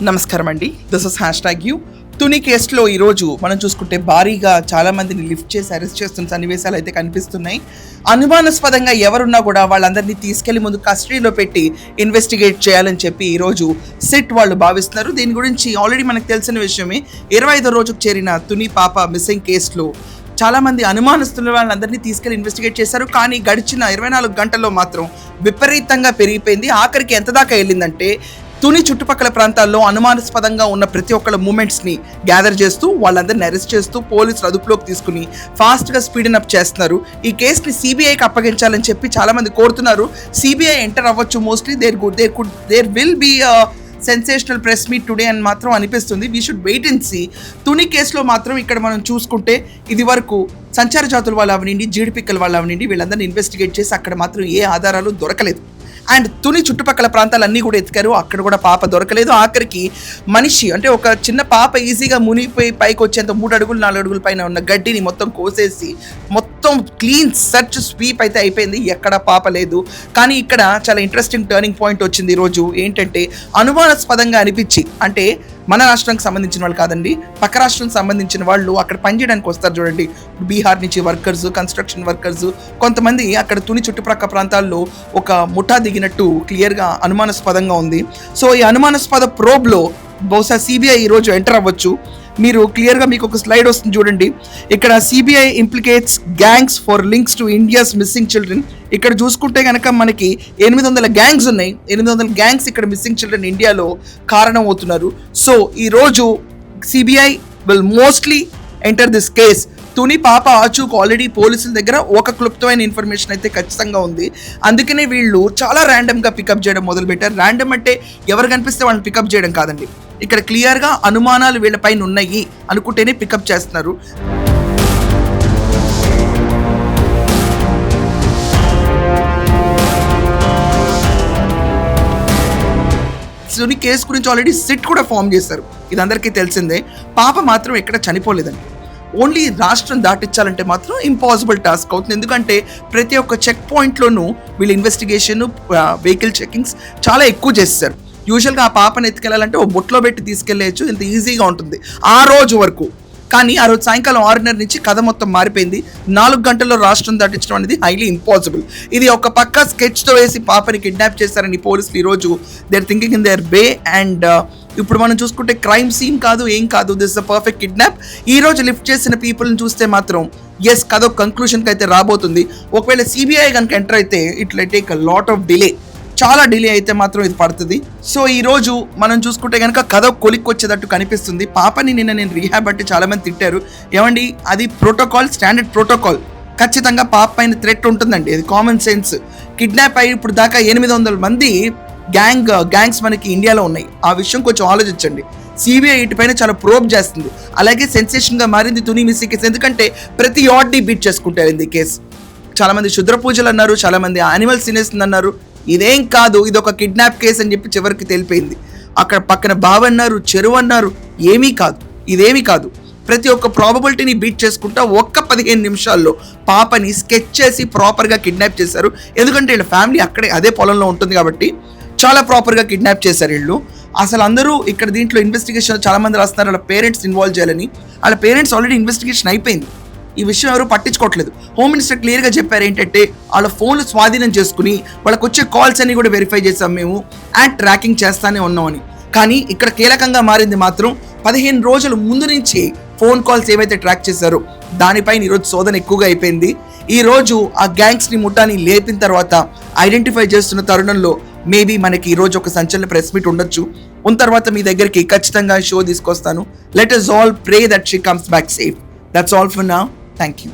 నమస్కారం అండి. This is #you. Tuni కేసులో ఈరోజు మనం చూసుకుంటే భారీగా చాలా మందిని లిఫ్ట్ చేసి అరెస్ట్ చేస్తున్న సన్నివేశాలు అయితే కనిపిస్తున్నాయి. అనుమానాస్పదంగా ఎవరున్నా కూడా వాళ్ళందరినీ తీసుకెళ్లి ముందు కస్టడీలో పెట్టి ఇన్వెస్టిగేట్ చేయాలని చెప్పి ఈరోజు సిట్ వాళ్ళు భావిస్తున్నారు. దీని గురించి ఆల్రెడీ మనకు తెలిసిన విషయమే. 25వ రోజుకు చేరిన తుని పాప మిస్సింగ్ కేసులో చాలామంది అనుమానిస్తున్న వాళ్ళందరినీ తీసుకెళ్లి ఇన్వెస్టిగేట్ చేశారు. కానీ గడిచిన 24 గంటల్లో మాత్రం విపరీతంగా పెరిగిపోయింది. ఆఖరికి ఎంత దాకా వెళ్ళిందంటే తుని చుట్టుపక్కల ప్రాంతాల్లో అనుమానాస్పదంగా ఉన్న ప్రతి ఒక్కళ్ళ మూమెంట్స్ని గ్యాదర్ చేస్తూ వాళ్ళందరినీ అరెస్ట్ చేస్తూ పోలీసులు అదుపులోకి తీసుకుని ఫాస్ట్గా స్పీడన్ అప్ చేస్తున్నారు. ఈ కేసుని సిబిఐకి అప్పగించాలని చెప్పి చాలామంది కోరుతున్నారు. సిబిఐ ఎంటర్ అవ్వచ్చు. Mostly there will be sensational press meet today అని మాత్రం అనిపిస్తుంది. We should wait and see. Tuni కేసులో మాత్రం ఇక్కడ మనం చూసుకుంటే ఇది వరకు సంచార జాతుల వాళ్ళు అవనండి, జీడిపిక్కల వాళ్ళు అవనండి, వీళ్ళందరినీ ఇన్వెస్టిగేట్ చేసి అక్కడ మాత్రం ఏ ఆధారాలు దొరకలేదు. అండ్ తుని చుట్టుపక్కల ప్రాంతాలన్నీ కూడా ఎత్తికారు. అక్కడ కూడా పాప దొరకలేదు. ఆఖరికి మనిషి అంటే ఒక చిన్న పాప ఈజీగా మునిగిపోయి పైకి వచ్చేంత 3 అడుగులు 4 అడుగుల పైన ఉన్న గడ్డిని మొత్తం కోసేసి మొత్తం క్లీన్ సర్చ్ స్వీప్ అయితే అయిపోయింది. ఎక్కడ పాప లేదు. కానీ ఇక్కడ చాలా ఇంట్రెస్టింగ్ టర్నింగ్ పాయింట్ వచ్చింది ఈరోజు. ఏంటంటే అనుమానాస్పదంగా అనిపించి, అంటే మన రాష్ట్రానికి సంబంధించిన వాళ్ళు కాదండి, పక్క రాష్ట్రానికి సంబంధించిన వాళ్ళు అక్కడ పనిచేయడానికి వస్తారు చూడండి. బీహార్ నుంచి వర్కర్స్, కన్స్ట్రక్షన్ వర్కర్స్, కొంతమంది అక్కడ తుని చుట్టుప్రక్కల ప్రాంతాల్లో ఒక ముఠా దిగినట్టు క్లియర్గా అనుమానాస్పదంగా ఉంది. సో ఈ అనుమానాస్పద ప్రోబ్లో బహుశా సిబిఐ ఈరోజు ఎంటర్ అవ్వచ్చు. మీరు క్లియర్గా మీకు ఒక స్లైడ్ వస్తుంది చూడండి. ఇక్కడ CBI implicates gangs for links to India's missing children. ఇక్కడ చూసుకుంటే కనుక మనకి 800 గ్యాంగ్స్ ఉన్నాయి. 800 గ్యాంగ్స్ ఇక్కడ మిస్సింగ్ చిల్డ్రన్ ఇండియాలో కారణం అవుతున్నారు. సో ఈరోజు CBI will mostly enter this case. Tuni పాప ఆచూకు ఆల్రెడీ పోలీసుల దగ్గర ఒక క్లుప్తమైన ఇన్ఫర్మేషన్ అయితే ఖచ్చితంగా ఉంది. అందుకనే వీళ్ళు చాలా ర్యాండమ్గా పికప్ చేయడం మొదలుపెట్టారు. ర్యాండమ్ అంటే ఎవరు కనిపిస్తే వాళ్ళని పికప్ చేయడం కాదండి. ఇక్కడ క్లియర్గా అనుమానాలు వీళ్ళపైన ఉన్నాయి అనుకుంటేనే పికప్ చేస్తున్నారు. తుని కేసు గురించి ఆల్రెడీ సిట్ కూడా ఫామ్ చేశారు. ఇది అందరికీ తెలిసిందే. పాప మాత్రం ఎక్కడ చనిపోలేదండి. ఓన్లీ రాష్ట్రం దాటించాలంటే మాత్రం ఇంపాసిబుల్ టాస్క్ అవుతుంది. ఎందుకంటే ప్రతి ఒక్క చెక్ పాయింట్లోనూ వీళ్ళు ఇన్వెస్టిగేషన్, వెహికల్ చెకింగ్స్ చాలా ఎక్కువ చేస్తారు. యూజువల్గా ఆ పాపను ఎత్తుకెళ్ళాలంటే ఓ బొట్లో పెట్టి తీసుకెళ్ళచ్చు, ఇంత ఈజీగా ఉంటుంది ఆ రోజు వరకు. కానీ ఆ రోజు సాయంకాలం 6:30 నుంచి కథ మొత్తం మారిపోయింది. 4 గంటల్లో రాష్ట్రం దాటించడం అనేది హైలీ ఇంపాసిబుల్. ఇది ఒక పక్క స్కెచ్తో వేసి పాపని కిడ్నాప్ చేశారని పోలీసులు ఈరోజు there thinking in there way. And ఇప్పుడు మనం చూసుకుంటే క్రైమ్ సీన్ కాదు, ఏం కాదు, this is a perfect kidnap. ఈ రోజు లిఫ్ట్ చేసిన పీపుల్ని చూస్తే మాత్రం ఎస్ కథ ఒక కంక్లూషన్కి అయితే రాబోతుంది. ఒకవేళ సిబిఐ కనుక ఎంటర్ అయితే it will take a lot of delay. చాలా డిలే అయితే మాత్రం ఇది పడుతుంది. సో ఈ రోజు మనం చూసుకుంటే కనుక కథ కొలిక్కొచ్చేటట్టు కనిపిస్తుంది. పాపని నేను రీహాబ్ అంటే చాలా మంది తిట్టారు. ఏమండి, అది ప్రోటోకాల్, స్టాండర్డ్ ప్రోటోకాల్. ఖచ్చితంగా పాప పైన థ్రెట్ ఉంటుందండి. అది కామన్ సెన్స్. కిడ్నాప్ అయ్యి ఇప్పుడు దాకా 800 మంది గ్యాంగ్స్ మనకి ఇండియాలో ఉన్నాయి. ఆ విషయం కొంచెం ఆలోచించండి. సిబిఐ ఇటుపైన చాలా ప్రోబ్ చేస్తుంది. అలాగే సెన్సేషన్గా మారింది తుని మిస్సింగ్ కేసు. ఎందుకంటే ప్రతి ఆర్డీ బీట్ చేసుకుంటారు ఈ కేసు. చాలామంది శుద్ర పూజలు అన్నారు, చాలామంది యానిమల్స్ తినేస్తుంది అన్నారు. ఇదేం కాదు, ఇది ఒక కిడ్నాప్ కేసు అని చెప్పి చివరికి తెలిపోయింది. అక్కడ పక్కన బావి అన్నారు, చెరువు అన్నారు. ఏమీ కాదు, ఇదేమీ కాదు. ప్రతి ఒక్క ప్రాబబిలిటీని బీట్ చేసుకుంటా ఒక్క 15 నిమిషాల్లో పాపని స్కెచ్ చేసి ప్రాపర్గా కిడ్నాప్ చేశారు. ఎందుకంటే వీళ్ళ ఫ్యామిలీ అక్కడే అదే పొలంలో ఉంటుంది కాబట్టి చాలా ప్రాపర్గా కిడ్నాప్ చేశారు వీళ్ళు. అసలు అందరూ ఇక్కడ దీంట్లో ఇన్వెస్టిగేషన్ చాలా మంది రాస్తున్నారు వాళ్ళ పేరెంట్స్ ఇన్వాల్వ్ చేయాలని. వాళ్ళ పేరెంట్స్ ఆల్రెడీ ఇన్వెస్టిగేషన్ అయిపోయింది. ఈ విషయం ఎవరు పట్టించుకోవట్లేదు. హోమ్ మినిస్టర్ క్లియర్గా చెప్పారు ఏంటంటే వాళ్ళ ఫోన్లు స్వాధీనం చేసుకుని వాళ్ళకు వచ్చే కాల్స్ అన్ని కూడా వెరిఫై చేసాం మేము, అండ్ ట్రాకింగ్ చేస్తానే ఉన్నామని. కానీ ఇక్కడ కీలకంగా మారింది మాత్రం 15 రోజుల ముందు నుంచి ఫోన్ కాల్స్ ఏవైతే ట్రాక్ చేశారో దానిపైన ఈరోజు శోధన ఎక్కువగా అయిపోయింది. ఈరోజు ఆ గ్యాంగ్స్ని ముఠాని లేపిన తర్వాత ఐడెంటిఫై చేస్తున్న తరుణంలో మేబీ మనకి ఈరోజు ఒక సంచలన ప్రెస్ మీట్ ఉండొచ్చు. ఉన్న తర్వాత మీ దగ్గరికి ఖచ్చితంగా షో తీసుకొస్తాను. Let us all pray that she comes back safe. That's all for now. Thank you.